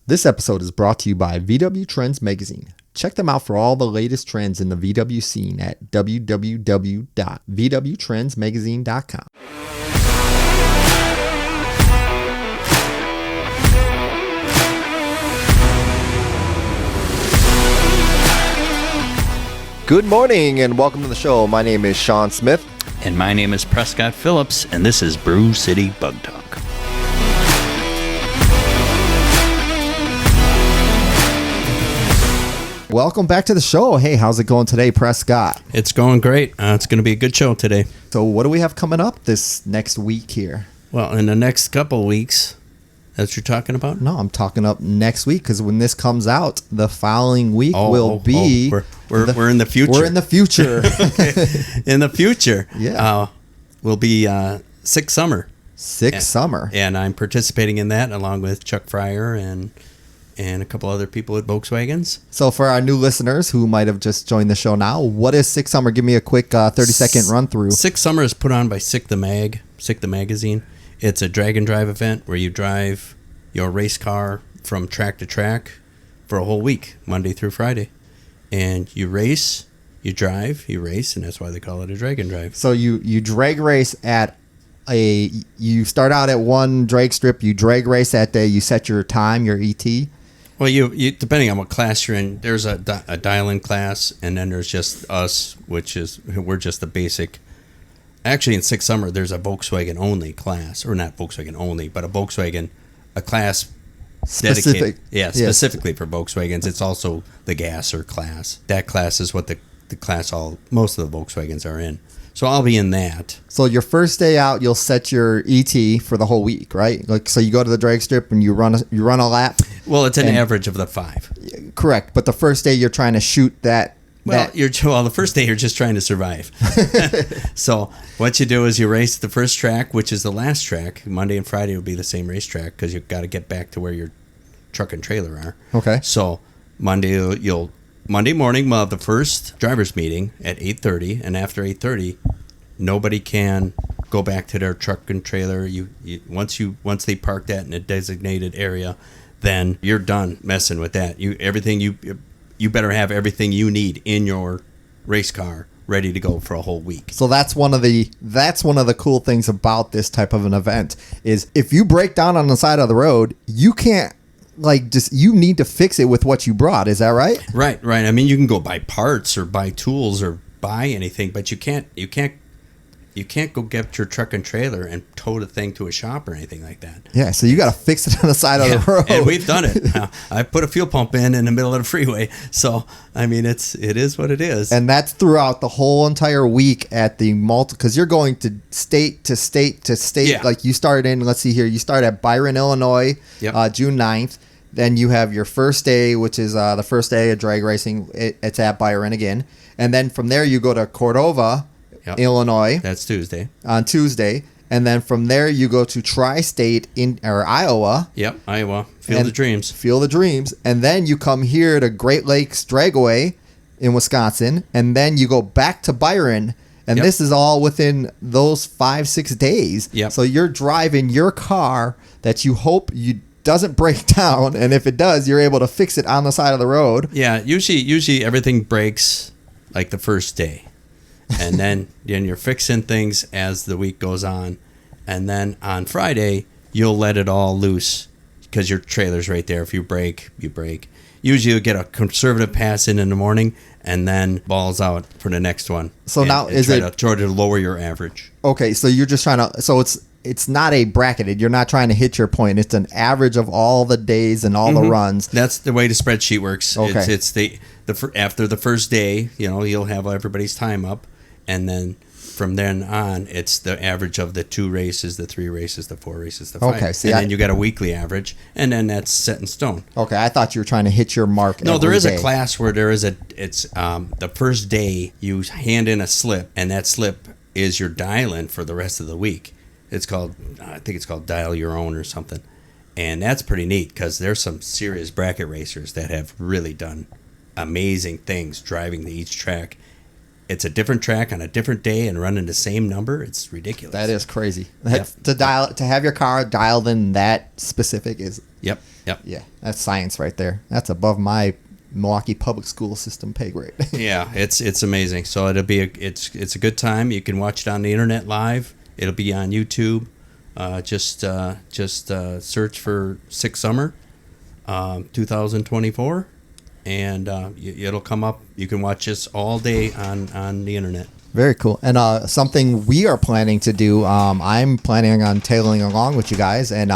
This episode is brought to you by VW Trends Magazine. Check them out for all the latest trends in the VW scene at www.vwtrendsmagazine.com. Good morning and welcome to the show. My name is Sean Smith. And my name is Prescott Phillips, and this is Brew City Bug Talk. Welcome back to the show. Hey, how's it going today, Prescott? It's going great. It's going to be a good show today. So what do we have coming up this next week here? Well, in the next couple of weeks, that's what you're talking about? No, I'm talking up next week because when this comes out, the following week will be... We're in the future. We're in the future. In the future. Yeah. Will be Sixth Summer. Summer. And I'm participating in that along with Chuck Fryer and a couple other people at Volkswagens. So for our new listeners who might have just joined the show now, what is Sixth Summer? Give me a quick 30-second run through. Sixth Summer is put on by Sick the Magazine. It's a drag and drive event where you drive your race car from track to track for a whole week, Monday through Friday. And you race, you drive, you race, and that's why they call it a drag and drive. So you drag race at you start out at one drag strip, you drag race that day, you set your time, your ET. Well, you depending on what class you're in, there's a dial-in class, and then there's just us, we're just the basic. Actually, in Sixth Summer, there's a Volkswagen only class, or not Volkswagen only, but a class Specific. Specifically for Volkswagens. It's also the gasser class. That class is what the class most of the Volkswagens are in. So I'll be in that. So your first day out, you'll set your ET for the whole week, right? Like, so you go to the drag strip and you run a lap. Well, it's an average of the 5. Correct, but the first day you're trying to shoot that. The first day you're just trying to survive. So what you do is you race the first track, which is the last track. Monday and Friday will be the same racetrack because you've got to get back to where your truck and trailer are. Okay. So Monday morning we'll have the first drivers meeting at 8:30, and after 8:30, nobody can go back to their truck and trailer. Once they park that in a designated area, then you're done messing with that. You better have everything you need in your race car ready to go for a whole week. So that's one of the cool things about this type of an event is if you break down on the side of the road, you can't you need to fix it with what you brought. Is that right? Right. I mean, you can go buy parts or buy tools or buy anything, but you can't go get your truck and trailer and tow the thing to a shop or anything like that. Yeah, so you got to fix it on the side of the road. And we've done it. I put a fuel pump in the middle of the freeway. So, I mean, it is what it is. And that's throughout the whole entire week at the because you're going to state to state to state. Yeah. Like you start let's see here, you start at Byron, Illinois, yep. June 9th. Then you have your first day, which is the first day of drag racing. It's at Byron again. And then from there, you go to Cordova, yep. Illinois. That's Tuesday. On Tuesday. And then from there, you go to Tri-State Iowa. Yep, Iowa. Field of Dreams. Field of Dreams. And then you come here to Great Lakes Dragaway in Wisconsin. And then you go back to Byron. And yep. This is all within those 5-6 days. Yep. So you're driving your car that you hope doesn't break down, and if it does, you're able to fix it on the side of the road. Yeah, usually everything breaks like the first day, and then you're fixing things as the week goes on, and then on Friday you'll let it all loose because your trailer's right there. If you break, you break. Usually you'll get a conservative pass in the morning, and then balls out for the next one. So now try to lower your average? Okay, so you're just trying to. So it's not a bracketed. You're not trying to hit your point. It's an average of all the days and all the runs. That's the way the spreadsheet works. Okay. It's after the first day, you'll have everybody's time up, and then from then on, it's the average of the 2 races, the 3 races, the 4 races, the 5. Okay, then you got a weekly average, and then that's set in stone. Okay, I thought you were trying to hit your mark. No, there is day. a class where it's the first day you hand in a slip, and that slip is your dial-in for the rest of the week. I think it's called Dial Your Own or something. And that's pretty neat because there's some serious bracket racers that have really done amazing things driving to each track. It's a different track on a different day and running the same number. It's ridiculous. That is crazy. To have your car dialed in that specific is Yep. Yeah, that's science right there. That's above my Milwaukee public school system pay grade. Yeah, it's amazing. So it's a good time. You can watch it on the internet live. It'll be on YouTube. Just search for Sick Summer 2024, and it'll come up. You can watch this all day on the internet. Very cool. And something we are planning to do, I'm planning on tailing along with you guys, and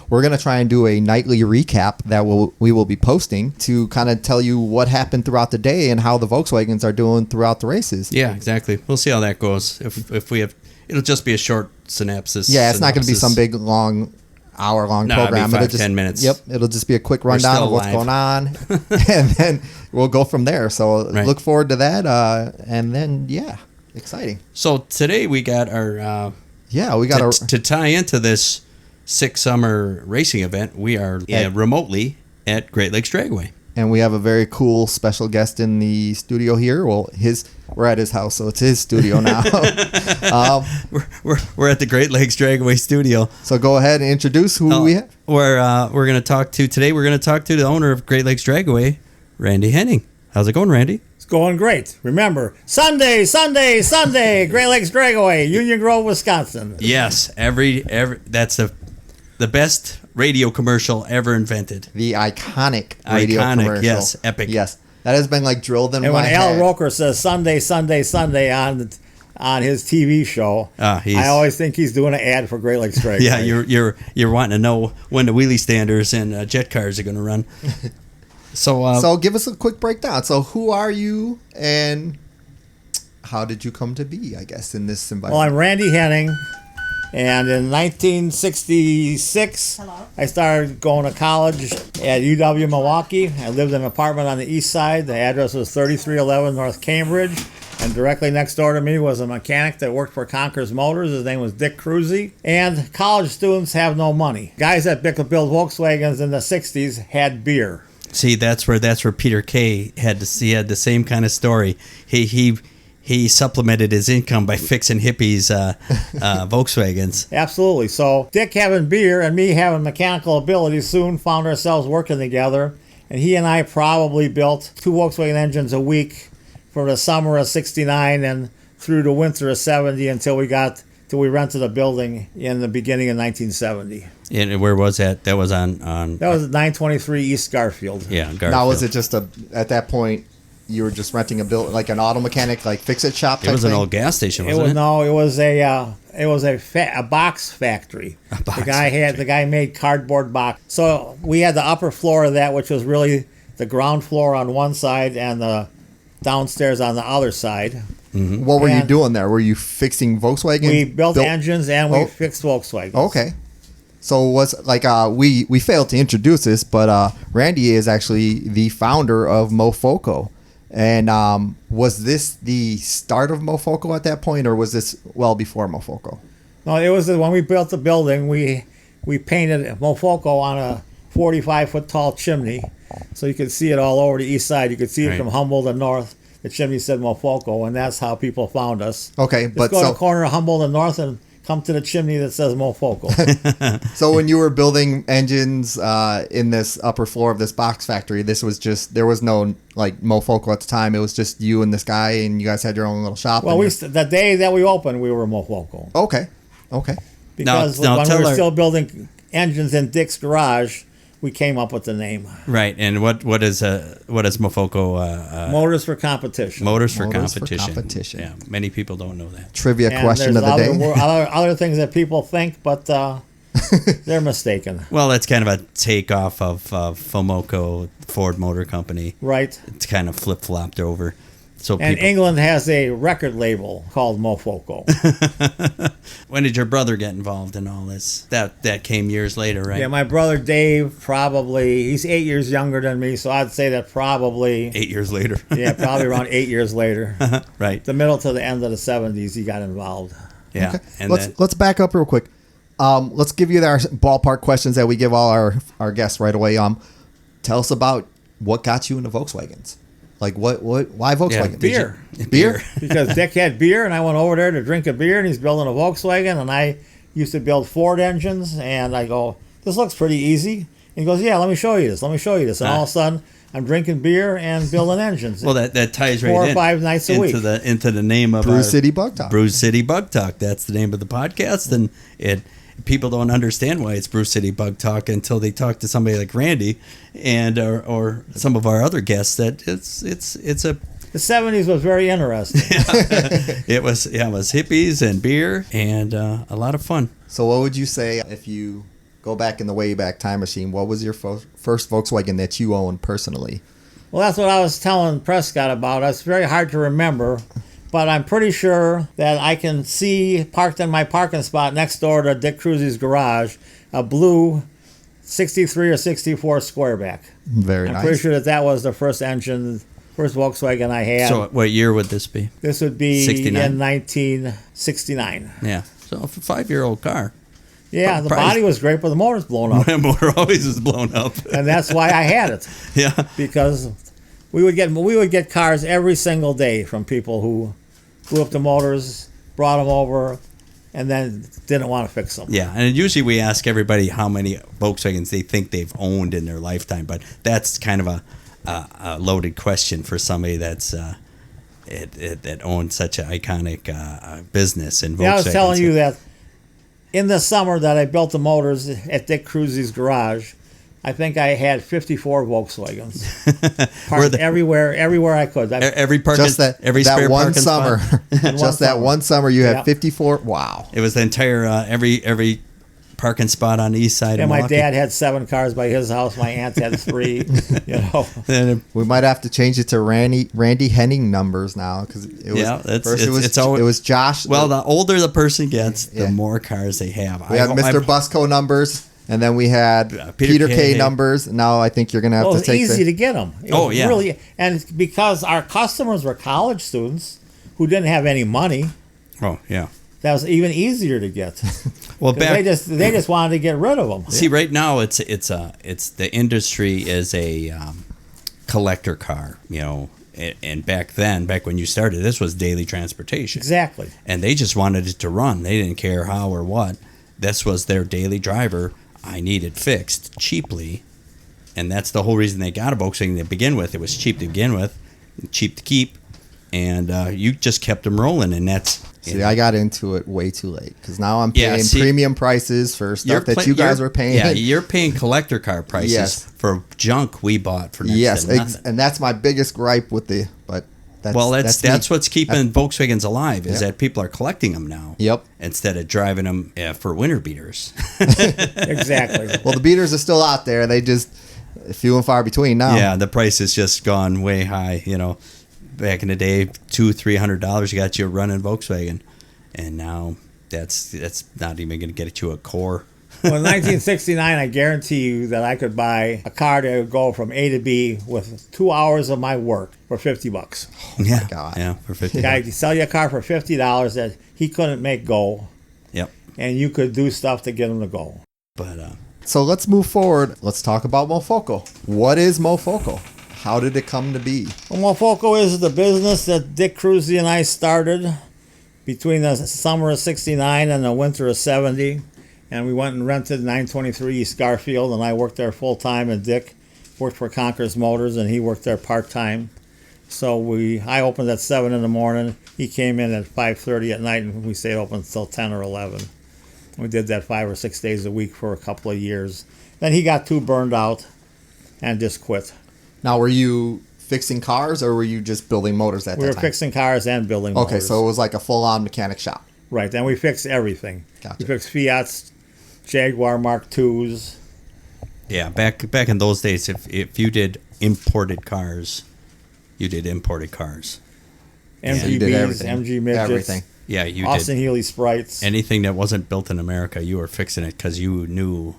we're going to try and do a nightly recap that we will be posting to kind of tell you what happened throughout the day and how the Volkswagens are doing throughout the races. Yeah, exactly. We'll see how that goes. If we have, it'll just be a short synopsis. Yeah, it's not going to be some big, long, hour-long program. It'll be 5, just, 10 minutes. Yep, it'll just be a quick rundown of what's going on, and then we'll go from there. So look forward to that, and then, yeah. Exciting. So today we got our to tie into this Sick Summer racing event. We are remotely at Great Lakes Dragaway, and we have a very cool special guest in the studio here. Well, we're at his house, so it's his studio now. We're at the Great Lakes Dragaway studio. So go ahead and introduce who we have. We're going to talk to today. We're going to talk to the owner of Great Lakes Dragaway, Randy Henning. How's it going, Randy? Going great. Remember, Sunday, Great Lakes Dragaway, Union Grove, Wisconsin. Yes, every that's the best radio commercial ever invented. The iconic radio commercial. Yes, epic. Yes, that has been like drilled in my head. And when Al Roker says Sunday on his TV show, I always think he's doing an ad for Great Lakes Dragaway. Yeah, you're wanting to know when the wheelie standers and jet cars are going to run. So give us a quick breakdown. So who are you and how did you come to be, I guess, in this environment? Well, I'm Randy Henning, and in 1966, I started going to college at UW Milwaukee. I lived in an apartment on the east side. The address was 3311 North Cambridge, and directly next door to me was a mechanic that worked for Conkers Motors. His name was Dick Cruzy. And college students have no money. Guys that built Volkswagens in the 60s had beer. See, that's where Peter Kay had the same kind of story. He supplemented his income by fixing hippies' Volkswagens. Absolutely. So Dick having beer and me having mechanical ability soon found ourselves working together. And he and I probably built 2 Volkswagen engines a week for the summer of '69 and through the winter of '70 until we rented a building in the beginning of 1970. And where was that? That was on That was 923 East Garfield. Yeah, Garfield. Now, was it just at that point, you were just renting a building, like an auto mechanic, like fix-it shop type It was thing? an old gas station, wasn't it? No, it was a box factory. The guy made cardboard box. So we had the upper floor of that, which was really the ground floor on one side and the downstairs on the other side. Mm-hmm. What were you doing there? Were you fixing Volkswagen? We built engines and we fixed Volkswagens. Okay. So was like we failed to introduce this, but Randy is actually the founder of Mofoco. And was this the start of Mofoco at that point, or was this well before Mofoco? No, it was when we built the building. We painted Mofoco on a 45-foot tall chimney, so you could see it all over the east side. You could see it from Humboldt and north. The chimney said Mofoco, and that's how people found us. Okay, Just go to the corner of Humboldt and north and come to the chimney that says Mofoco. So when you were building engines in this upper floor of this box factory, there was no like Mofoco at the time. It was just you and this guy, and you guys had your own little shop. Well, the day that we opened, we were Mofoco. Okay. Because when we were still building engines in Dick's garage, we came up with the name. Right. And what is Mofoco? Motors for competition. Motors for competition. Yeah. Many people don't know that. Trivia question of the day. Other things that people think, but they're mistaken. Well, it's kind of a takeoff of Fomoco, Ford Motor Company. Right. It's kind of flip-flopped over. England has a record label called Mofoco. When did your brother get involved in all this? That came years later, right? Yeah, my brother Dave he's 8 years younger than me, so I'd say that probably 8 years later. Yeah, probably around 8 years later. Right. The middle to the end of the 70s, he got involved. Yeah. Okay. And let's back up real quick. Let's give you our ballpark questions that we give all our guests right away. Tell us about what got you into Volkswagens. Like why Volkswagen? Yeah, Beer? Because Dick had beer, and I went over there to drink a beer, and he's building a Volkswagen, and I used to build Ford engines, and I go, this looks pretty easy. he goes, yeah, let me show you this. And all of a sudden, I'm drinking beer and building engines. Well, that ties right 4 or in 5 nights a week. into the name of Brew City Bug Talk. Brew City Bug Talk. That's the name of the podcast, and people don't understand why it's Brew City Bug Talk until they talk to somebody like Randy and or some of our other guests. That it's a The 70s was very interesting. it was hippies and beer and a lot of fun. So what would you say if you go back in the Wayback Time Machine? What was your first Volkswagen that you owned personally? Well, that's what I was telling Prescott about. It's very hard to remember, but I'm pretty sure that I can see parked in my parking spot next door to Dick Cruzy's garage a blue 63 or 64 Squareback. Very I'm nice. pretty sure that was the first Volkswagen I had. So what year would this be? This would be 69? in 1969. Yeah. So a 5-year-old car. Yeah, the Price- body was great, but the motor's blown up. My motor always is blown up. And that's why I had it. Yeah. Because we would get cars every single day from people who blew up the motors, brought them over, and then didn't want to fix them. Yeah, and usually we ask everybody how many Volkswagens they think they've owned in their lifetime, but that's kind of a loaded question for somebody that's that owns such an iconic business in Volkswagen. Yeah, I was telling you that in the summer that I built the motors at Dick Cruzy's garage, I think I had 54 Volkswagens parked everywhere I could. Every parking, Just that every that spare one parking summer. spot. Just that one summer you had Yep. 54. Wow. It was the entire every parking spot on the east side And of my Milwaukee. dad had 7 cars by his house. My aunt had 3. And We might have to change it to Randy Henning numbers now because it was Yeah, it's- first it's- it's it always- was Josh. well, the older the person gets, Yeah. the more cars they have. we had Mr. Busco numbers, and then we had Peter Peter K K. numbers. Now I think you're gonna have Well, to it was take easy to get them. Oh, yeah. Really, and because our customers were college students who didn't have any money, Oh yeah. that was even easier to get. Well, 'Cause they just wanted to get rid of them. See, right now it's the industry is a collector car, and back when you started, this was daily transportation. Exactly. And they just wanted it to run. They didn't care how or what. This was their daily driver. I need it fixed cheaply, and that's the whole reason they got a Volkswagen to begin with. It was cheap to begin with, cheap to keep, and you just kept them rolling, and that's. See, I got into it way too late because now I'm paying see, premium prices for stuff that you guys were paying. Yeah, you're paying collector car prices Yes. for junk we bought for next Yes, to nothing. and that's my biggest gripe with the. But that's That's me. what's keeping Volkswagens alive is that people are collecting them now. Yep. Instead of driving them for winter beaters. Exactly. Well, the beaters are still out there. They just few and far between now. Yeah, the price has just gone way high. Back in the day, $200-$300 got you a running Volkswagen, and now that's not even going to get you a core. Well, in 1969, I guarantee you that I could buy a car to go from A to B with 2 hours of my work for $50. Yeah, God. yeah, for $50. The guy could sell you a car for $50 that he couldn't make go, Yep, and you could do stuff to get him to go. but So let's move forward. Let's talk about Mofoco. What is Mofoco? How did it come to be? Well, Mofoco is the business that Dick Cruzy and I started between the summer of 69 and the winter of 70. And we went and rented 923 East Garfield, and I worked there full time, and Dick worked for Conquerors Motors, and he worked there part time. So I opened at 7 in the morning. He came in at 5:30 at night, and we stayed open until 10 or 11. We did that 5 or 6 days a week for a couple of years. Then he got too burned out and just quit. Now, were you fixing cars or were you just building motors at We that were time? fixing cars and building Okay, motors. so it was like a full-on mechanic shop. Right, then we fixed everything. Gotcha. We fixed Fiats, Jaguar Mark IIs. yeah, back in those days, if you did imported cars, you did imported cars. You did MGBs, everything. MG midgets, Everything. Yeah, you Austin did Healey Sprites. anything that wasn't built in America. You were fixing it because you knew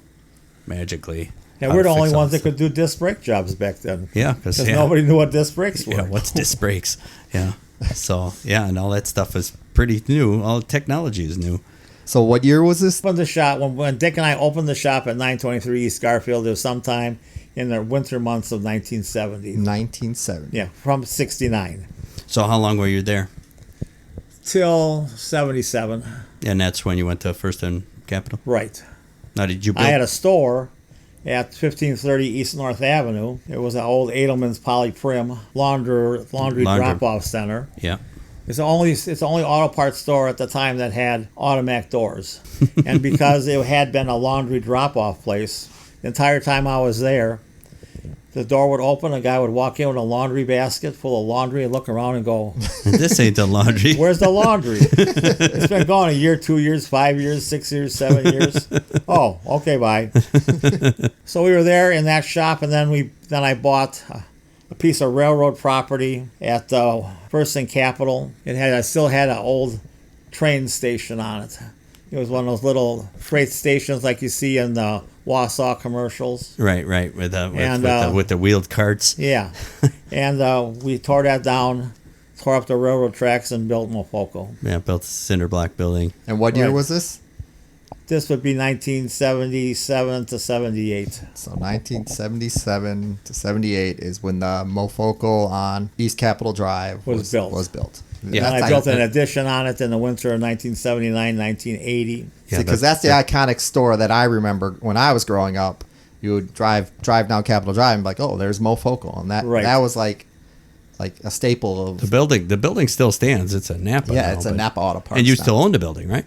magically. And how we're to the only fix all ones that stuff. could do disc brake jobs back then. Yeah, because Because nobody knew what disc brakes were. Yeah, what's disc brakes? Yeah. So, yeah, and all that stuff is pretty new. All technology is new. So what year was this? Opened the shop when Dick and I opened the shop at 923 East Garfield. It was sometime in the winter months of 1970. 1970. Yeah, from 69 So, how long were you there? till 77. And that's when you went to First and Capital? Right. Now, did you build? I had a store at 1530 East North Avenue. It was an old Edelman's Polyprim laundry drop-off center. Yeah. It's the only auto parts store at the time that had automatic doors. And because it had been a laundry drop-off place, the entire time I was there, the door would open, a guy would walk in with a laundry basket full of laundry and look around and go, This ain't the laundry. "Where's the laundry?" It's been gone a year, 2 years, 5 years, 6 years, 7 years. Oh, okay, bye. So we were there in that shop, and then I bought a piece of railroad property at First and Capitol. I still had an old train station on it. It was one of those little freight stations like you see in the Wausau commercials. Right, with the wheeled carts. Yeah. And we tore that down, tore up the railroad tracks, and built Mofoco. Yeah, built a cinder block building. And what year Right. was this? This would be 1977 to 78. So 1977 to 78 is when the Mofoco on East Capitol Drive Was built. Yeah. And I built an addition on it in the winter of 1979, 1980. Yeah, because that's the iconic store that I remember when I was growing up. You would drive down Capitol Drive and be like, oh, there's Mofoco, and that was like a staple of the building. The building still stands. It's a Napa. Yeah, now, it's a Napa Auto Parts. And you now. still own the building, right?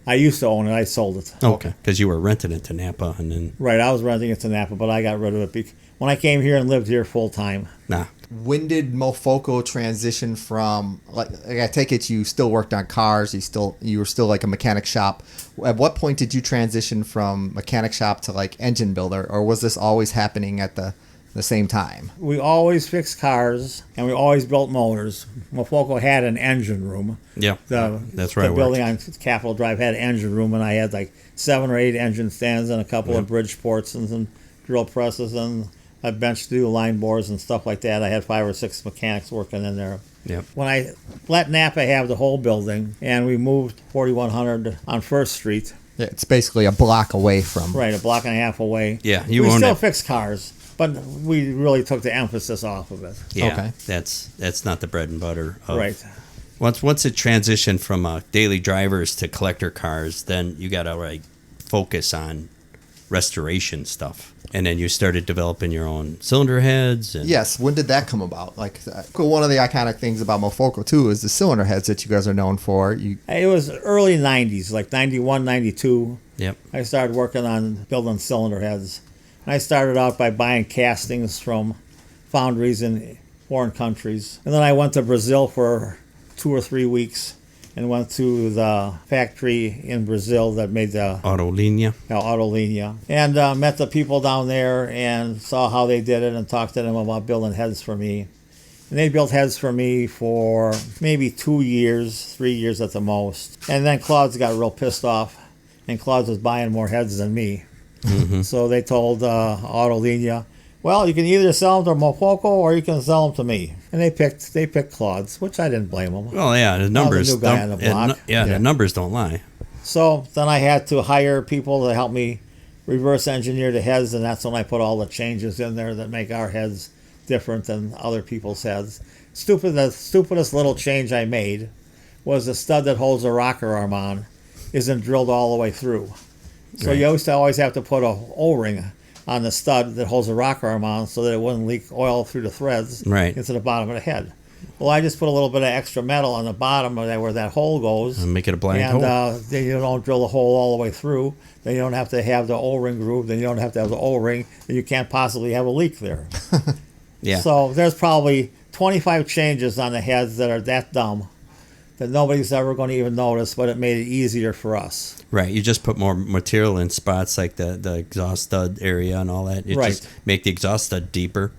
I used to own it. I sold it. Okay, because you were renting it to Napa, and then Right, I was renting it to Napa, but I got rid of it when I came here and lived here full time. nah. When did Mofoco transition from like I take it you still worked on cars, you were still like a mechanic shop. At what point did you transition from mechanic shop to like engine builder, or was this always happening at the same time? We always fixed cars, and we always built motors. Mofoco had an engine room. Yeah, that's right. The building on Capitol Drive had an engine room, and I had like 7 or 8 engine stands and a couple of bridge ports and some drill presses and a bench to do line bores and stuff like that. I had 5 or 6 mechanics working in there. Yep. When I let Napa have the whole building, and we moved 4100 on First Street, Yeah, it's basically a block away from. right, a block and a half away. Yeah, we still fixed cars, but we really took the emphasis off of it. Yeah, Okay. That's not the bread and butter. Right. Once it transitioned from daily drivers to collector cars, then you got to focus on restoration stuff, and then you started developing your own cylinder heads. And Yes, when did that come about? Like, one of the iconic things about Mofoco too is the cylinder heads that you guys are known for. It was early 90s, like 91, 92. Yep. I started working on building cylinder heads. And I started out by buying castings from foundries in foreign countries. And then I went to Brazil for 2 or 3 weeks and went to the factory in Brazil that made the Autolinea. Autolinea, and met the people down there and saw how they did it and talked to them about building heads for me. And they built heads for me for maybe 2 years, 3 years at the most. And then Claude's got real pissed off, and Claude was buying more heads than me. Mm-hmm. So they told Autolinea, well, you can either sell them to Mofoco or you can sell them to me. And they picked Claude's, which I didn't blame them. Well, yeah, the numbers. new guy on the block. The numbers don't lie. So then I had to hire people to help me reverse engineer the heads, and that's when I put all the changes in there that make our heads different than other people's heads. The stupidest little change I made was the stud that holds the rocker arm on isn't drilled all the way through. So Right. you used to always have to put a O-ring on the stud that holds the rocker arm on so that it wouldn't leak oil through the threads Right. into the bottom of the head. Well, I just put a little bit of extra metal on the bottom of that where that hole goes. And make it a blind hole. And then you don't drill the hole all the way through. Then you don't have to have the O-ring groove. Then you don't have to have the O-ring. Then you can't possibly have a leak there. Yeah. So there's probably 25 changes on the heads that are that dumb that nobody's ever going to even notice, but it made it easier for us. Right. You just put more material in spots like the exhaust stud area and all that. You Right. just make the exhaust stud deeper.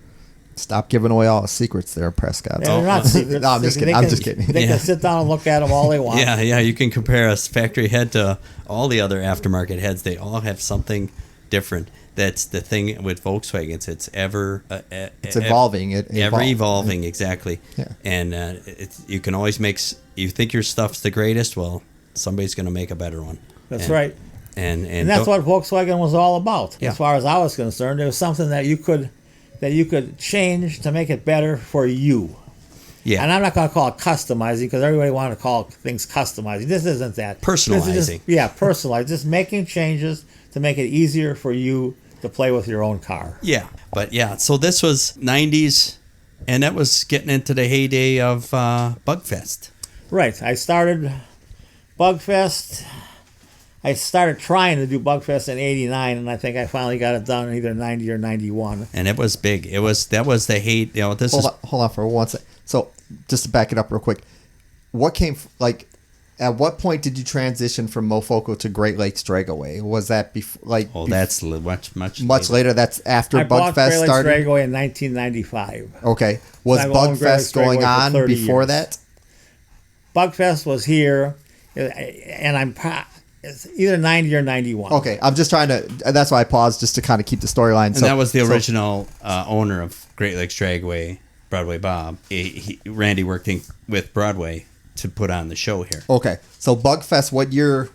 Stop giving away all the secrets there, Prescott. They're not secrets. No, I'm just kidding. I'm just kidding. They Yeah. can sit down and look at them all they want. Yeah. You can compare a factory head to all the other aftermarket heads. They all have something different. That's the thing with Volkswagens. It's It's evolving. Ever evolving, exactly. Yeah. And you can always you think your stuff's the greatest. Well, somebody's going to make a better one. That's right. And that's what Volkswagen was all about. Yeah. As far as I was concerned, it was something that you could change to make it better for you. Yeah. And I'm not going to call it customizing because everybody wants to call things customizing. This isn't that. Personalizing. This is personalized. Just making changes to make it easier for you to play with your own car. Yeah, but yeah, so this was 90s, and that was getting into the heyday of Bugfest. Right. I started Bugfest. I started trying to do Bugfest in '89, and I think I finally got it done in either '90 or '91. And it was big. That was the hate. You know, Hold on for 1 second. So just to back it up real quick, what came at what point did you transition from Mofoco to Great Lakes Dragaway? Was that before? That's much later. That's after I bought Great Bugfest Lakes started. Dragaway in 1995. Okay, was I've owned Great Lakes Bugfest going Dragaway for on 30 before years. that? Bugfest was here, and it's either 90 or 91. Okay, I'm just trying to. That's why I paused just to kind of keep the storyline. And that was the original owner of Great Lakes Dragaway, Broadway Bob. Randy working with Broadway to put on the show here. Okay, so Bugfest, what year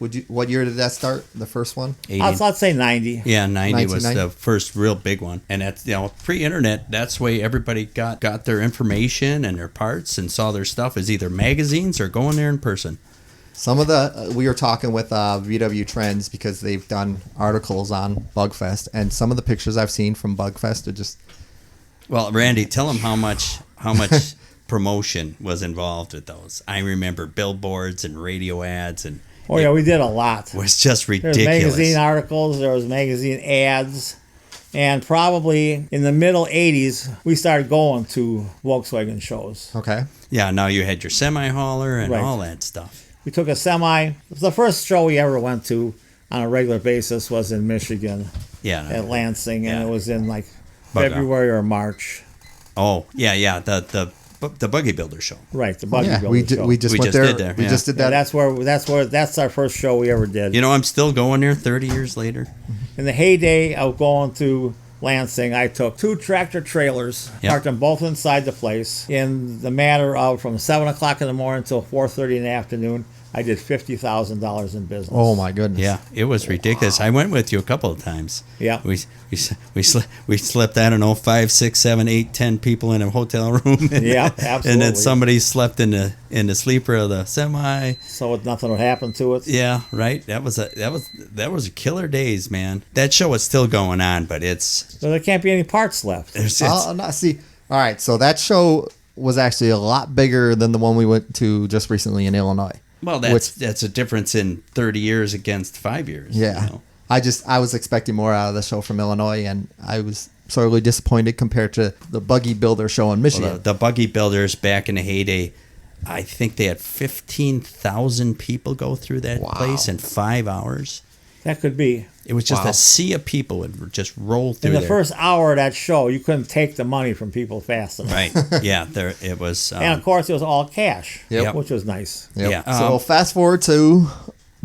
did that start? The first one? Let's say 90. Yeah, 90 was 1990? the first real big one. And that's, pre-internet, that's the way everybody got their information and their parts and saw their stuff, is either magazines or going there in person. Some of the we were talking with VW Trends because they've done articles on Bugfest, and some of the pictures I've seen from Bugfest are just. Well, Randy, tell them how much promotion was involved with those. I remember billboards and radio ads, and Oh yeah, we did a lot. it was just There ridiculous. was magazine articles, there was magazine ads, and probably in the middle 80s, we started going to Volkswagen shows. Okay. Yeah, now you had your semi-hauler and Right. all that stuff. We took a semi. The first show we ever went to on a regular basis was in Michigan Yeah. at Lansing, and Yeah. it was in like Bug- February or March. Oh, yeah, the Buggy Builder show. Right, the Buggy Yeah, Builder show. we just We went just there. did there, We yeah. just did Yeah, that. that's our first show we ever did. You know, I'm still going there 30 years later. In the heyday of going to Lansing, I took 2 tractor trailers, Yep. parked them both inside the place. In the matter of from 7 o'clock in the morning until 4:30 in the afternoon, I did $50,000 in business. Oh my goodness. Yeah, it was ridiculous. I went with you a couple of times. Yeah. We slept, I don't know, 5, 6, 7, 8, 10 people in a hotel room. Yeah, And absolutely. then somebody slept in the sleeper of the semi. So nothing would happen to it. Yeah, right. That was a killer days, man. That show is still going on, but it's So there can't be any parts left. I'll not see. All right, so that show was actually a lot bigger than the one we went to just recently in Illinois. well, that's a difference in 30 years against 5 years. Yeah. you know? I was expecting more out of the show from Illinois, and I was sorely disappointed compared to the Buggy Builder show in Michigan. Well, the Buggy Builders back in the heyday, I think they had 15,000 people go through that place in 5 hours. That could be. It was just Wow. a sea of people would just roll through In the there. first hour of that show, you couldn't take the money from people fast enough. Right. Yeah. There. It was. And of course, it was all cash, Yep. which was nice. Yep. Yeah, So fast forward to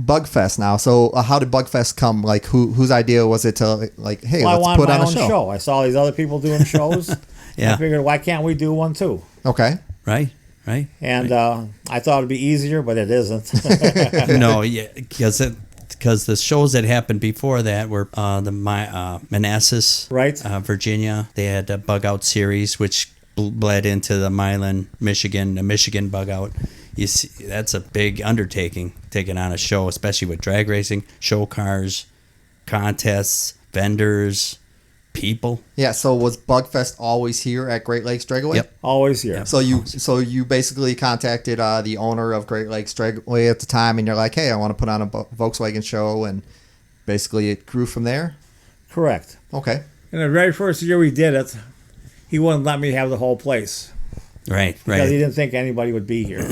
Bugfest now. So how did Bugfest come? Like, whose idea was it to like, hey, Well, I let's wanted put my on a own show? show. I saw these other people doing shows. Yeah. I figured, why can't we do one too? Okay. Right. Right. And I thought it'd be easier, but it isn't. No. Yeah. Because the shows that happened before that were Manassas, Right. Virginia. They had a Bug Out series, which bled into the Milan, Michigan, the Michigan Bug Out. You see, that's a big undertaking, taking on a show, especially with drag racing, show cars, contests, vendors, people. Yeah. So was Bugfest always here at Great Lakes Dragaway? Yep. Always here. So you basically contacted the owner of Great Lakes Dragaway at the time, and you're like, hey, I want to put on a Volkswagen show, and basically it grew from there. Correct. Okay. And the very first year we did it, he wouldn't let me have the whole place Right. because he Right. didn't think anybody would be here.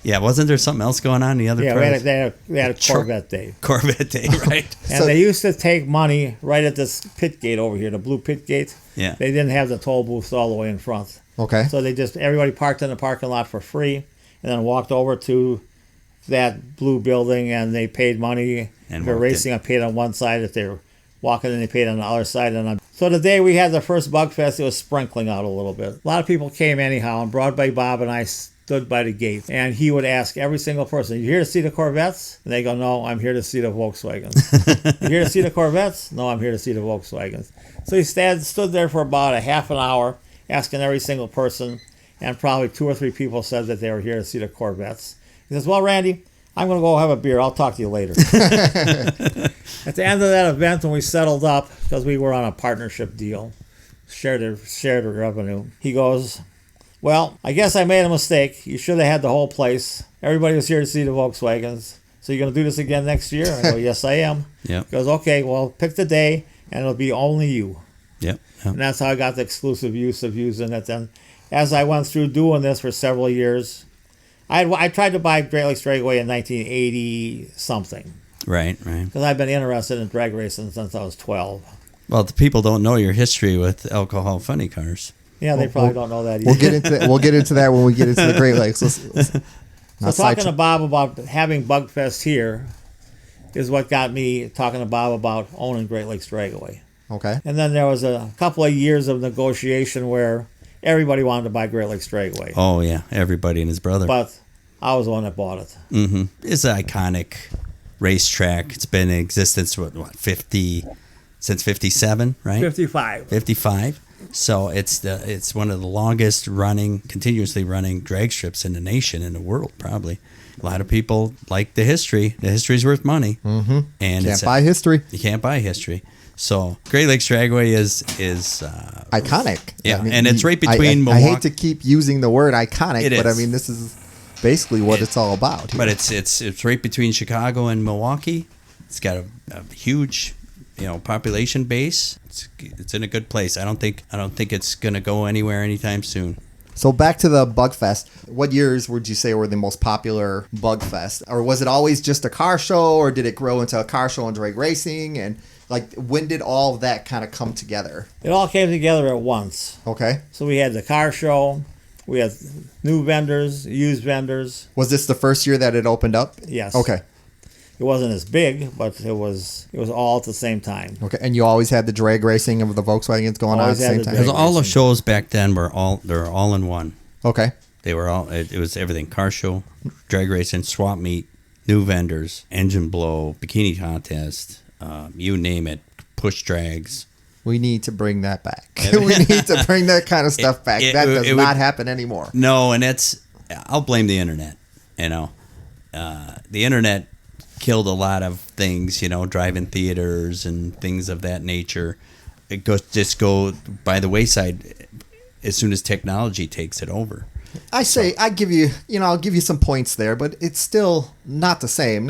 Yeah. Wasn't there something else going on in the other Yeah, part? they had a Corvette day. Corvette Day, right? And So- they used to take money right at this pit gate over here, the blue pit gate. Yeah. They didn't have the toll booths all the way in front. Okay. So everybody parked in the parking lot for free and then walked over to that blue building and they paid money. And if they're walked racing, I paid on one side. If they're walking in, they paid on the other side. So the day we had the first Bugfest, it was sprinkling out a little bit. A lot of people came anyhow, and Broadway Bob and I stood by the gate, and he would ask every single person, "You here to see the Corvettes?" And they go, "No, I'm here to see the Volkswagens." "You here to see the Corvettes?" "No, I'm here to see the Volkswagens." So he stood there for about a half an hour, asking every single person, and probably 2 or 3 people said that they were here to see the Corvettes. He says, "Well, Randy, I'm going to go have a beer. I'll talk to you later. At the end of that event, when we settled up, because we were on a partnership deal, shared the revenue, he goes, well, I guess I made a mistake. You should have had the whole place. Everybody was here to see the Volkswagens. So you're going to do this again next year? And I go, yes, I am. Yep. He goes, okay, well, pick the day, and it'll be only you. Yep. And that's how I got the exclusive use of using it. Then, as I went through doing this for several years, I tried to buy Great Lakes Dragaway in 1980-something. Right. Because I've been interested in drag racing since I was 12. Well, the people don't know your history with alcohol funny cars. Yeah, they probably don't know that either. We'll get into that when we get into the Great Lakes. So talking to Bob about having Bugfest here is what got me talking to Bob about owning Great Lakes Dragaway. Okay. And then there was a couple of years of negotiation where everybody wanted to buy Great Lakes Dragaway. Oh, yeah. Everybody and his brother. But I was the one that bought it. Mm-hmm. It's an iconic racetrack. It's been in existence, since 57, right? 55. 55. So it's one of the longest running, continuously running drag strips in the nation, in the world, probably. A lot of people like the history. The history's worth money. Mm-hmm. And can't buy history. You can't buy history. So Great Lakes Dragaway is iconic. Yeah, I mean, and it's right between I Milwaukee. hate to keep using the word iconic, but I mean this is basically what it's all about here. But it's right between Chicago and Milwaukee. It's got a huge, population base. It's in a good place. I don't think it's gonna go anywhere anytime soon. So back to the Bugfest. What years would you say were the most popular Bugfest? Or was it always just a car show, or did it grow into a car show and drag racing? And when did all of that kind of come together? It all came together at once. Okay. So we had the car show. We had new vendors, used vendors. Was this the first year that it opened up? Yes. Okay. It wasn't as big, but it was all at the same time. Okay, and you always had the drag racing of the Volkswagens going on at the same time? Because all the shows back then they're all in one. Okay. They were all, it was everything: car show, drag racing, swap meet, new vendors, engine blow, bikini contest, you name it, push drags. We need to bring that back. We need to bring that kind of stuff back. That does not happen anymore. No, and I'll blame the internet. The internet killed a lot of things, drive-in theaters and things of that nature. It go by the wayside as soon as technology takes it over. I'll give you some points there, but it's still not the same.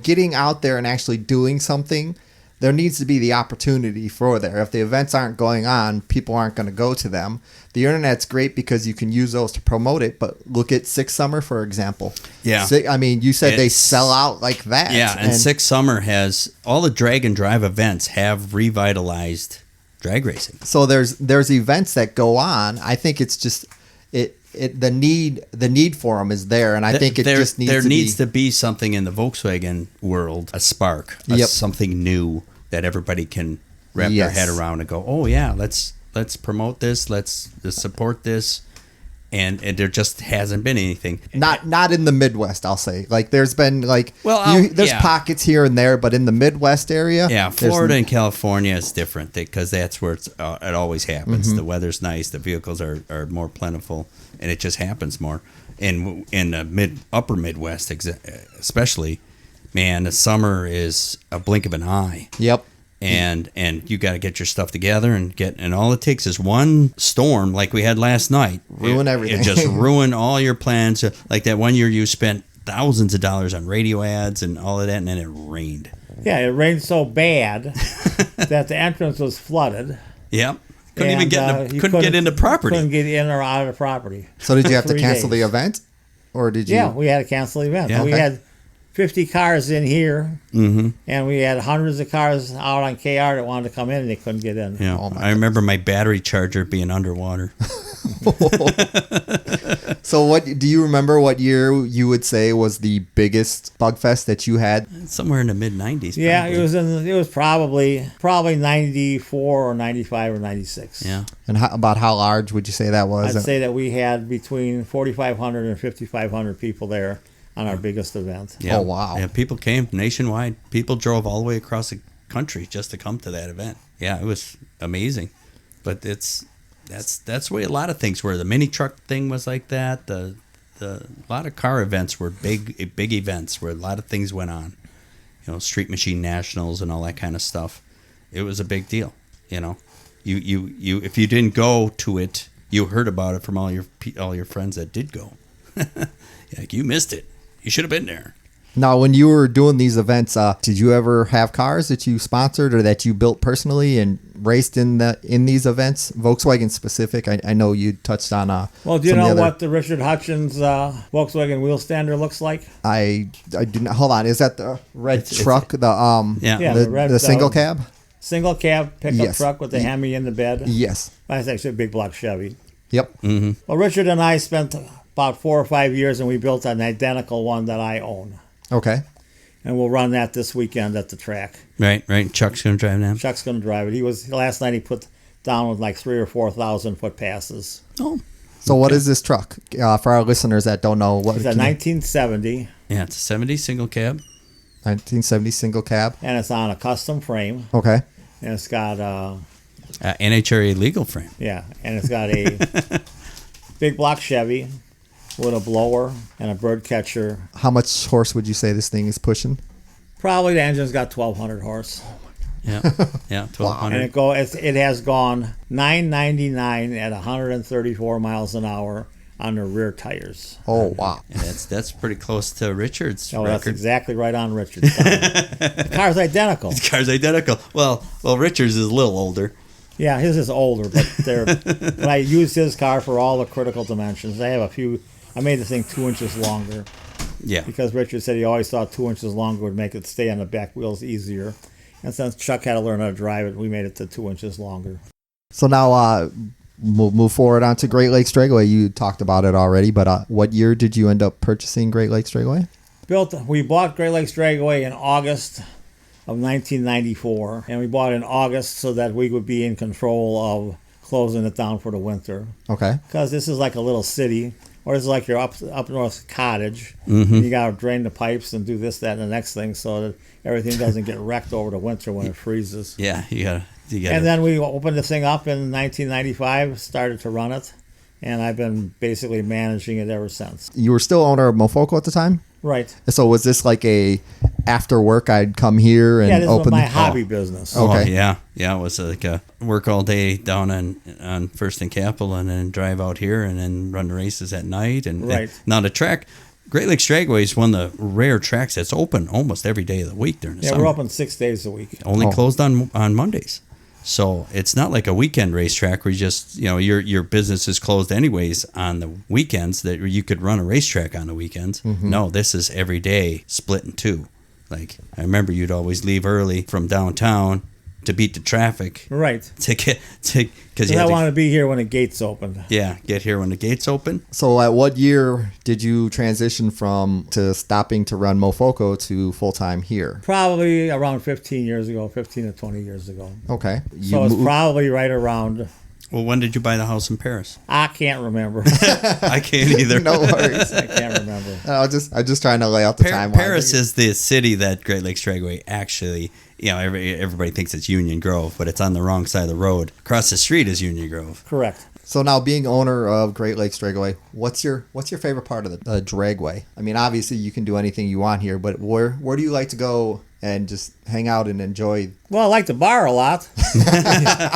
Getting out there and actually doing something, there needs to be the opportunity for there. If the events aren't going on, people aren't going to go to them. The internet's great because you can use those to promote it, but look at Six Summer, for example. Yeah. You said they sell out like that. Yeah, and Six Summer has, all the drag and drive events have revitalized drag racing. So there's events that go on. I think it's just the need for them is there, and I think there needs to be something in the Volkswagen world, a spark, something new that everybody can wrap their head around and go, oh yeah, let's promote this, let's support this, and there just hasn't been anything. Not in the Midwest, I'll say. There's been there's pockets here and there, but in the Midwest area, Florida and California is different because that's where it always happens. Mm-hmm. The weather's nice, the vehicles are more plentiful, and it just happens more. In the upper Midwest, especially, man, the summer is a blink of an eye. Yep. And you got to get your stuff together and all it takes is one storm like we had last night. Ruin everything. It just ruin all your plans. Like that one year you spent thousands of dollars on radio ads and all of that, and then it rained. Yeah, it rained so bad that the entrance was flooded. Yep. Couldn't even get into property. Couldn't get in or out of the property. So did you have to cancel the event, or did you? Yeah, we had to cancel the event. Yeah. We had 50 cars in here, and we had hundreds of cars out on KR that wanted to come in, and they couldn't get in. Yeah, I remember my battery charger being underwater. So what do you remember what year you would say was the biggest Bugfest that you had? Somewhere in the mid-90s. Yeah, probably. it was probably 94 or 95 or 96. Yeah. And about how large would you say that was? I'd say that we had between 4,500 and 5,500 people there on our biggest event. Yeah. Oh, wow. Yeah, people came nationwide. People drove all the way across the country just to come to that event. Yeah, it was amazing. But that's the way a lot of things were. The mini truck thing was like that. The a lot of car events were big events where a lot of things went on. You know, Street Machine Nationals and all that kind of stuff. It was a big deal. You know, you if you didn't go to it, you heard about it from all your friends that did go. Like, you missed it. You should have been there. Now, when you were doing these events, did you ever have cars that you sponsored or that you built personally and raced in these events? Volkswagen specific. I know you touched on. Well, do you know what the Richard Hutchins Volkswagen wheel stander looks like? I do not. Hold on. Is that the red truck? The single cab. Single cab pickup truck with the Hemi in the bed. Yes. That's actually a big block Chevy. Yep. Mm-hmm. Well, Richard and I spent about 4 or 5 years, and we built an identical one that I own. Okay. And we'll run that this weekend at the track. Right. Chuck's going to drive that. Chuck's going to drive it. Last night he put down with like 3,000 or 4,000 foot passes. Oh. So what is this truck? For our listeners that don't know, what it's a 1970. Yeah, it's a 70 single cab. 1970 single cab. And it's on a custom frame. Okay. And it's got NHRA legal frame. Yeah, and it's got a big block Chevy with a blower and a bird catcher. How much horse would you say this thing is pushing? Probably the engine's got 1,200 horse. Yeah, 1,200. And it has gone 999 at 134 miles an hour on the rear tires. Oh, wow. And that's pretty close to Richard's record. That's exactly right on Richard's. The car's identical. The car's identical. Well, Richard's is a little older. Yeah, his is older, but I used his car for all the critical dimensions. I made the thing 2 inches longer. Yeah. Because Richard said he always thought 2 inches longer would make it stay on the back wheels easier. And since Chuck had to learn how to drive it, we made it to 2 inches longer. So now we'll move forward onto Great Lakes Dragaway. You talked about it already, but what year did you end up purchasing Great Lakes Dragaway? We bought Great Lakes Dragaway in August of 1994, and we bought it in August so that we would be in control of closing it down for the winter. Okay. Because this is like a little city, or it's like your up north cottage. Mm-hmm. And you got to drain the pipes and do this, that, and the next thing so that everything doesn't get wrecked over the winter when it freezes. Yeah, you gotta. And then we opened the thing up in 1995, started to run it, and I've been basically managing it ever since. You were still owner of Mofoco at the time? Right. So was this like a after work I'd come here and this open was my hobby business. Okay. Yeah, it was like a work all day down on First and Capitol, and then drive out here and then run the races at night. And now the track, Great Lakes Dragaway is one of the rare tracks that's open almost every day of the week during the summer. We're open 6 days a week. Only closed on Mondays. So it's not like a weekend racetrack where you just, your business is closed anyways on the weekends that you could run a racetrack on the weekends. Mm-hmm. No, this is every day split in two. Like, I remember you'd always leave early from downtown to beat the traffic. Right. Because I want to be here when the gates open. Yeah, get here when the gates open. So at what year did you transition to stopping to run Mofoco to full-time here? Probably around 15 to 20 years ago. Okay. So it's probably right around... Well, when did you buy the house in Paris? I can't remember. I can't either. No worries. I can't remember. I'm just trying to lay out the timeline. Paris is the city that Great Lakes Dragaway actually, everybody thinks it's Union Grove, but it's on the wrong side of the road. Across the street is Union Grove. Correct. So now, being owner of Great Lakes Dragaway, what's your favorite part of the dragway? I mean, obviously you can do anything you want here, but where do you like to go and just hang out and enjoy? Well, I like the bar a lot.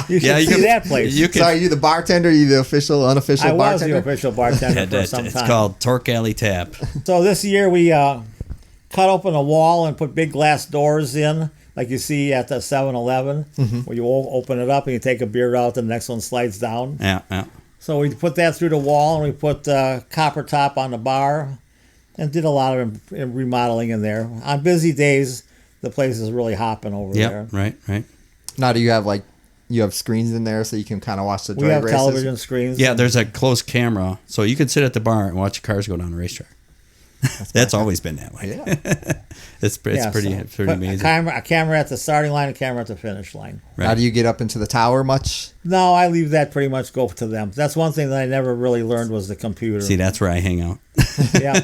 You should see that place. So are you the bartender? Are you the official, unofficial bartender? I was the official bartender for some time. It's called Torque Alley Tap. So this year we cut open a wall and put big glass doors in, like you see at the 7-Eleven, where you open it up and you take a beer out and the next one slides down. Yeah. So we put that through the wall and we put copper top on the bar and did a lot of remodeling in there. On busy days, the place is really hopping over there. Right. Now, do you have screens in there so you can kind of watch the drag races? We have television screens. Yeah, there's a closed camera, so you can sit at the bar and watch the cars go down the racetrack. That's always been that way. Yeah. It's pretty amazing. A camera at the starting line, a camera at the finish line. Right. Now, do you get up into the tower much? No, I leave that pretty much go to them. That's one thing that I never really learned was the computer. See, that's where I hang out. Yeah.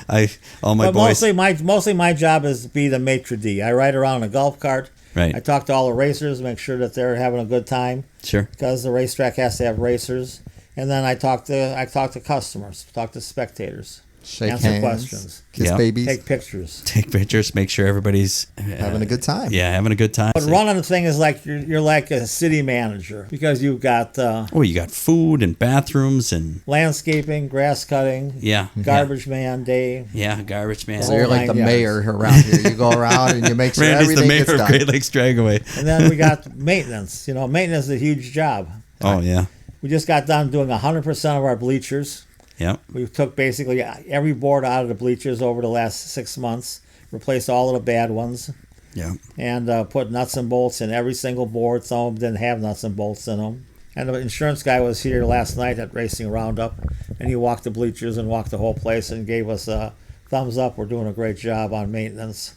Boys. Mostly my job is to be the maitre d'. I ride around in a golf cart. Right. I talk to all the racers, make sure that they're having a good time. Sure. Because the racetrack has to have racers. And then I talk to customers, talk to spectators, Shake answer hands, questions, kiss Yeah. babies, take pictures. Take pictures, make sure everybody's having a good time. Yeah, having a good time. But running the thing is like you're like a city manager because you've got You got food and bathrooms and landscaping, grass cutting, garbage man day. Yeah, garbage man. So you're like the 9 yards. mayor around here. You go around and you make sure Randy's everything the mayor gets of done. Great Lakes Dragaway. And then we got maintenance. Maintenance is a huge job. Oh yeah, We just got done doing 100% of our bleachers. yeah. We took basically every board out of the bleachers over the last 6 months, replaced all of the bad ones, Yeah. and put nuts and bolts in every single board. Some of them didn't have nuts and bolts in them. And the insurance guy was here last night at Racing Roundup, and he walked the bleachers and walked the whole place and gave us a thumbs up. We're doing a great job on maintenance.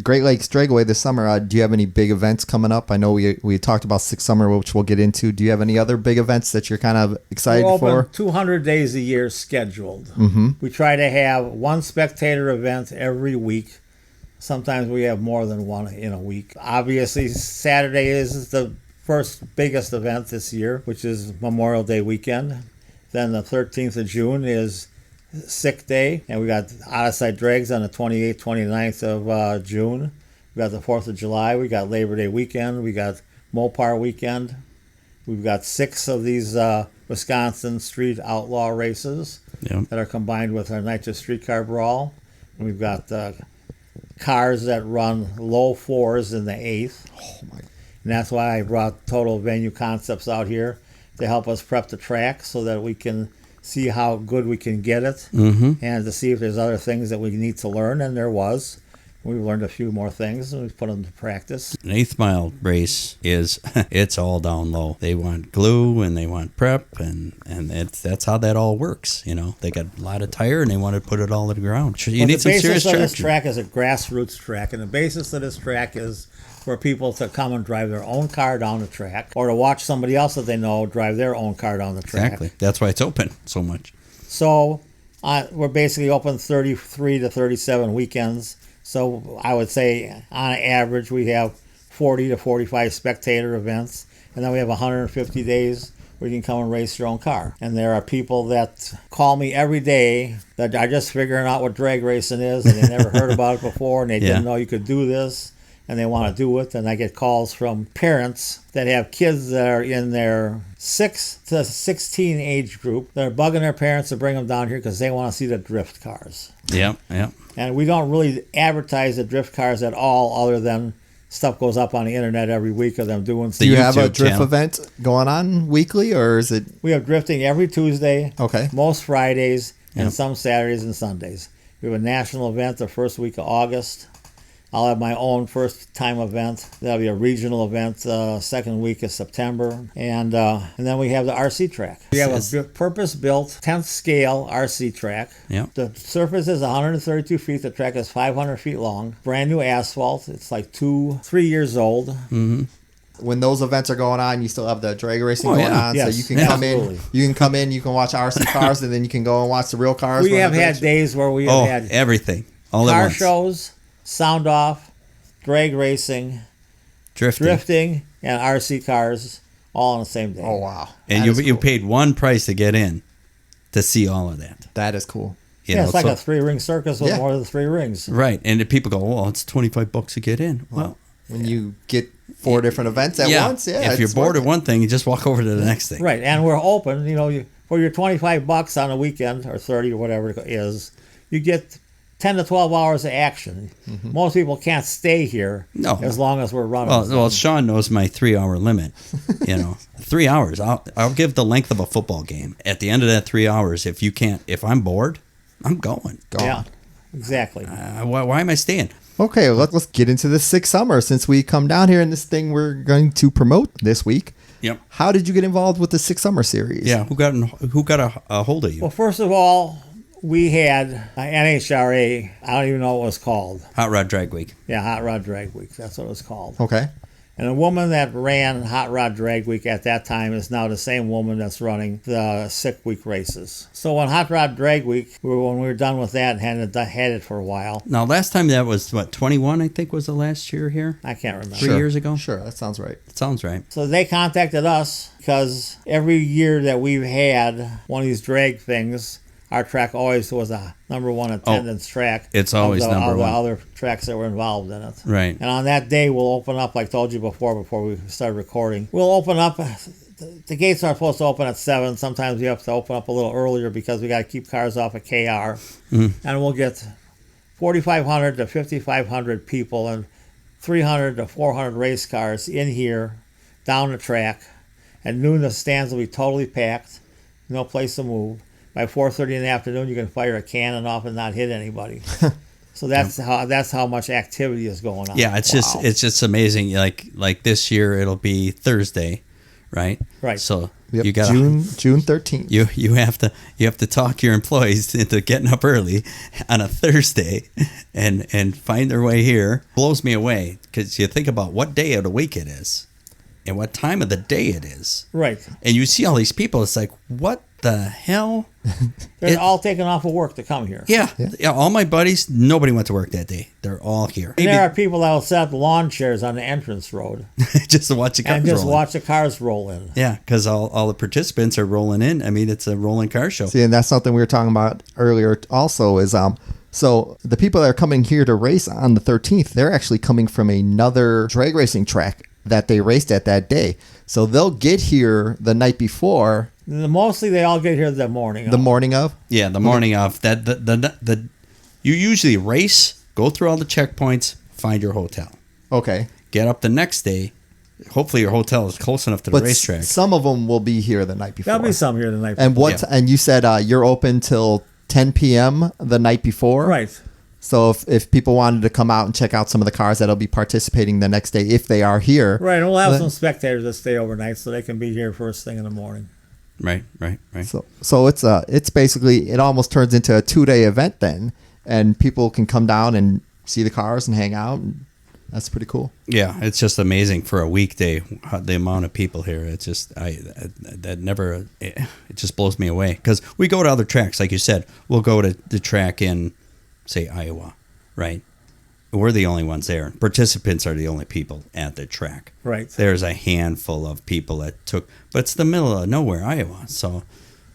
Great Lakes Dragaway this summer. Do you have any big events coming up? I know we talked about Six Summer, which we'll get into. Do you have any other big events that you're kind of excited We're open for? 200 days a year scheduled. Mm-hmm. We try to have one spectator event every week. Sometimes we have more than one in a week. Obviously, Saturday is the first biggest event this year, which is Memorial Day weekend. Then the 13th of June is Sick Day, and we got Out-of-Sight Drags on the 28th, 29th of June. We got the 4th of July. We got Labor Day weekend. We got Mopar weekend. We've got 6 of these Wisconsin street outlaw races Yeah. that are combined with our Night to Streetcar Brawl. And we've got cars that run low floors in the 8th. Oh my! And that's why I brought Total Venue Concepts out here to help us prep the track so that we can see how good we can get it, and to see if there's other things that we need to learn. And there was. We learned a few more things, and we put them to practice. An 8th mile race is it's all down low. They want glue and they want prep, and that's how that all works. They got a lot of tire and they want to put it all to the ground. You need some serious The basis of this charging. track is a grassroots track, and the basis of this track is for people to come and drive their own car down the track, or to watch somebody else that they know drive their own car down the track. Exactly. That's why it's open so much. So we're basically open 33 to 37 weekends. So I would say on average we have 40 to 45 spectator events, and then we have 150 days where you can come and race your own car. And there are people that call me every day that are just figuring out what drag racing is, and they never heard about it before, and they didn't know you could do this, and they want to do it. And I get calls from parents that have kids that are in their 6 to 16 age group that are bugging their parents to bring them down here because they want to see the drift cars. Yeah, yeah. And we don't really advertise the drift cars at all, other than stuff goes up on the internet every week of them doing Do stuff. you have a YouTube drift channel. event going on weekly, or is it We have drifting every Tuesday, okay? most Fridays, and Yep. some Saturdays and Sundays. We have a national event the first week of August. I'll have my own first time event. That'll be a regional event second week of September. And then we have the RC track. We have a purpose-built 10th scale RC track. Yeah. The surface is 132 feet. The track is 500 feet long. Brand new asphalt. It's like 3 years old. When those events are going on, you still have the drag racing Oh, going yeah. on, Yes, so you can come absolutely. in. You can come in. You can watch RC cars, and then you can go and watch the real cars. We run have the had bridge. days where we have Oh, had everything. All at car once. shows, sound off, drag racing, drifting, and RC cars all on the same day. Oh wow! And That is you cool. paid one price to get in to see all of that. That is cool. You It's know, like so- a 3-ring circus with Yeah. more than 3 rings. Right. And if people go, well, it's $25 to get in. Well, When you get 4 different events at once, yeah. if you're it's bored worth of it. one thing, you just walk over to the next thing. Right, and we're open. For your $25 on a weekend, or 30 or whatever it is, you get 10 to 12 hours of action. Most people can't stay here No. as long as we're running. Well, Sean knows my 3-hour limit. 3 hours. I'll give the length of a football game. At the end of that 3 hours, if I'm bored, I'm going. Go yeah, on. exactly. Why am I staying? Okay, let's get into the Six Summer. Since we come down here in this thing we're going to promote this week. Yep. How did you get involved with the Six Summer series? Yeah. Who got a hold of you? Well, first of all, we had NHRA. I don't even know what it was called. Hot Rod Drag Week. Yeah, Hot Rod Drag Week. That's what it was called. Okay. And the woman that ran Hot Rod Drag Week at that time is now the same woman that's running the Sick Week races. So on Hot Rod Drag Week, when we were done with that and had it for a while. Now, last time that was, 21, I think was the last year here? I can't remember. 3 years ago? Sure, that sounds right. That sounds right. So they contacted us because every year that we've had one of these drag things, our track always was a number one attendance track. It's always number one. Of the other tracks that were involved in it. Right. And on that day, we'll open up, like I told you before we started recording. We'll open up. The gates are supposed to open at 7. Sometimes we have to open up a little earlier because we got to keep cars off of KR. And we'll get 4,500 to 5,500 people and 300 to 400 race cars in here, down the track. At noon, the stands will be totally packed. No place to move. By 4:30 in the afternoon, you can fire a cannon off and not hit anybody. So that's how much activity is going on. Yeah, it's just amazing. Like this year, it'll be Thursday, right? Right. So Yep. you got June 13th. You have to talk your employees into getting up early on a Thursday and find their way here. Blows me away because you think about what day of the week it is and what time of the day it is. Right. And you see all these people. It's like, what the hell? They're all taken off of work to come here. Yeah. All my buddies, nobody went to work that day. They're all here. And there are people that will set up lawn chairs on the entrance road just to watch the cars and just roll watch the cars roll in. Yeah, because all the participants are rolling in. I mean, it's a rolling car show. See, and that's something we were talking about earlier also is so the people that are coming here to race on the 13th, they're actually coming from another drag racing track that they raced at that day. So they'll get here the night before. Mostly they all get here the morning. The morning of? Yeah, the morning of. You usually race, go through all the checkpoints, find your hotel. Okay. Get up the next day. Hopefully your hotel is close enough to the racetrack. Some of them will be here the night before. There'll be some here the night before. And and you said you're open till 10 p.m. the night before? Right. So if people wanted to come out and check out some of the cars that'll be participating the next day, if they are here. Right, and we'll have some spectators that stay overnight so they can be here first thing in the morning. Right. So it's basically, it almost turns into a 2-day event then, and people can come down and see the cars and hang out, and that's pretty cool. Yeah, it's just amazing for a weekday, the amount of people here. It's just, it just blows me away. Because we go to other tracks, like you said. We'll go to the track in, say, Iowa, right? We're the only ones there. Participants are the only people at the track. Right. There's a handful of people that but it's the middle of nowhere, Iowa. So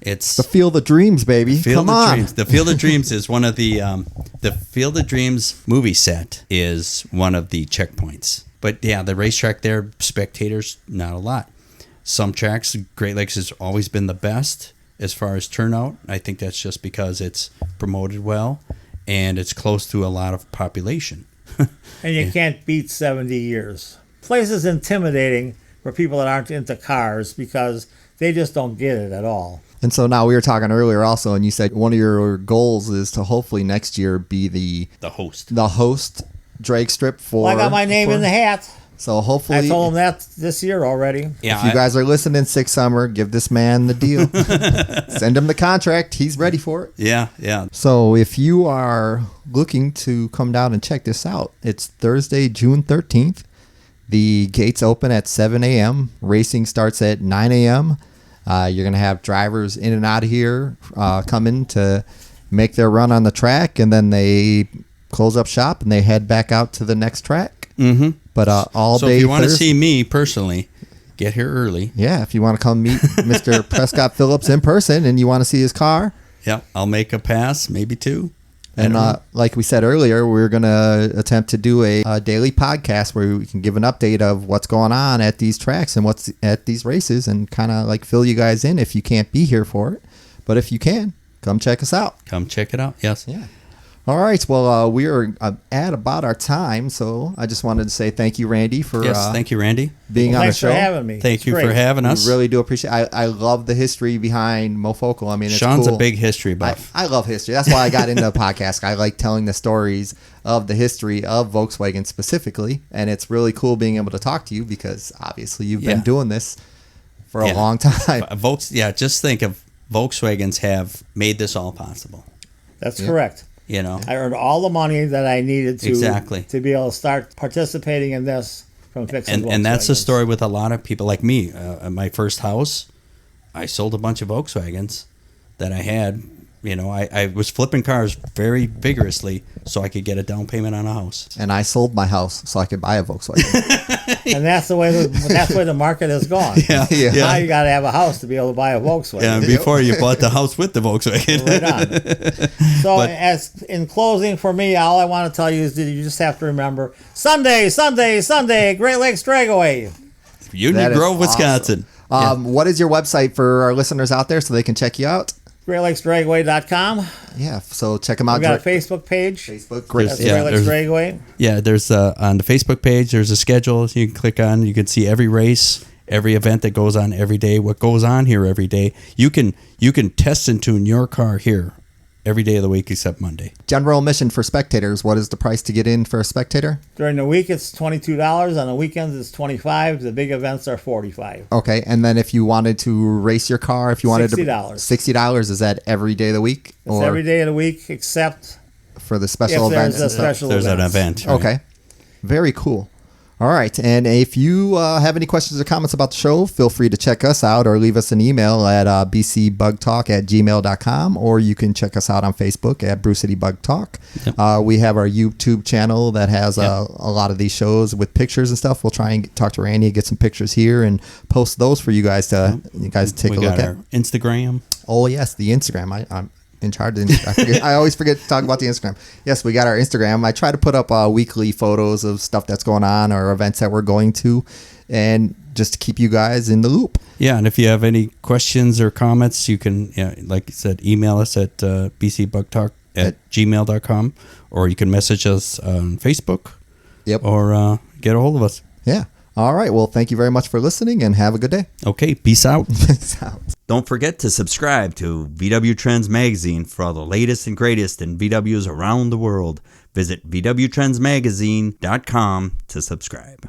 it's the Field of Dreams, baby. Come on. Dreams. The Field of Dreams is one of the Field of Dreams movie set is one of the checkpoints. But yeah, the racetrack there, spectators, not a lot. Some tracks, Great Lakes has always been the best as far as turnout. I think that's just because it's promoted well. And it's close to a lot of population. And you can't beat 70 years. Place is intimidating for people that aren't into cars because they just don't get it at all. And so now we were talking earlier also, and you said one of your goals is to hopefully next year be the host drag strip for. Well, I got my name in the hat. So hopefully, I told him that this year already. Yeah, if you guys are listening, Six Summer, give this man the deal. Send him the contract. He's ready for it. Yeah. So if you are looking to come down and check this out, it's Thursday, June 13th. The gates open at 7 a.m. Racing starts at 9 a.m. You're going to have drivers in and out of here coming to make their run on the track, and then they close up shop and they head back out to the next track. Mm-hmm. But all so day. if you want to see me personally, get here early. Yeah, if you want to come meet Mr. Prescott Phillips in person and you want to see his car. Yeah, I'll make a pass, maybe two. And like we said earlier, we're going to attempt to do a daily podcast where we can give an update of what's going on at these tracks and what's at these races and kind of like fill you guys in if you can't be here for it. But if you can, come check us out. Come check it out. Yes. Yeah. All right. Well, we are at about our time, so I just wanted to say thank you, Randy, for thank you, Randy, being on the show. Thanks for having me. Thank you for having us. We really do appreciate it. I love the history behind Mofoco. I mean, it's Sean's cool. a big history buff. I love history. That's why I got into the podcast. I like telling the stories of the history of Volkswagen specifically, and it's really cool being able to talk to you because obviously you've been doing this for a long time. Just think of Volkswagens have made this all possible. That's correct. You know, I earned all the money that I needed to Exactly. to be able to start participating in this from fixing And that's the Volkswagens. story with a lot of people like me. At my first house, I sold a bunch of Volkswagens that I had. You know, I was flipping cars very vigorously so I could get a down payment on a house. And I sold my house so I could buy a Volkswagen. And that's the way the market has gone. Yeah. Now you got to have a house to be able to buy a Volkswagen. Yeah, and before you bought the house with the Volkswagen. Right on. So, as in closing for me, all I want to tell you is that you just have to remember Sunday, Great Lakes Dragaway. Union That is Grove, Wisconsin. What is your website for our listeners out there so they can check you out? GreatLakesDragaway.com. Yeah, so check them out. We got a Facebook page. Facebook, great. That's Yeah, Great Lakes Dragaway. Yeah, there's on the Facebook page, there's a schedule you can click on. You can see every race, every event that goes on every day, what goes on here every day. You can test and tune your car here every day of the week except Monday. General admission for spectators. What is the price to get in for a spectator? During the week, it's $22. On the weekends, it's $25. The big events are $45. Okay, and then if you wanted to race your car, if you wanted to $60. $60, is that every day of the week? It's every day of the week except for the special if events? there's a special There's an events. event. Right? Okay, very cool. All right, and if you have any questions or comments about the show, feel free to check us out or leave us an email at bcbugtalk@gmail.com, or you can check us out on Facebook at Brew City Bug Talk. Yep. We have our YouTube channel that has a lot of these shows with pictures and stuff. We'll try and talk to Randy, get some pictures here, and post those for you guys to take a We look got at. our Instagram. Oh yes, the Instagram. I'm in charge of I always forget to talk about the Instagram. Yes, we got our Instagram. I try to put up weekly photos of stuff that's going on or events that we're going to, and just to keep you guys in the loop. Yeah, and if you have any questions or comments, you can, like you said, email us at bcbugtalk@gmail.com, or you can message us on Facebook. Yep. Or get a hold of us. Yeah. All right. Well, thank you very much for listening, and have a good day. Okay, peace out. Peace out. Don't forget to subscribe to VW Trends Magazine for all the latest and greatest in VWs around the world. Visit VWTrendsMagazine.com to subscribe.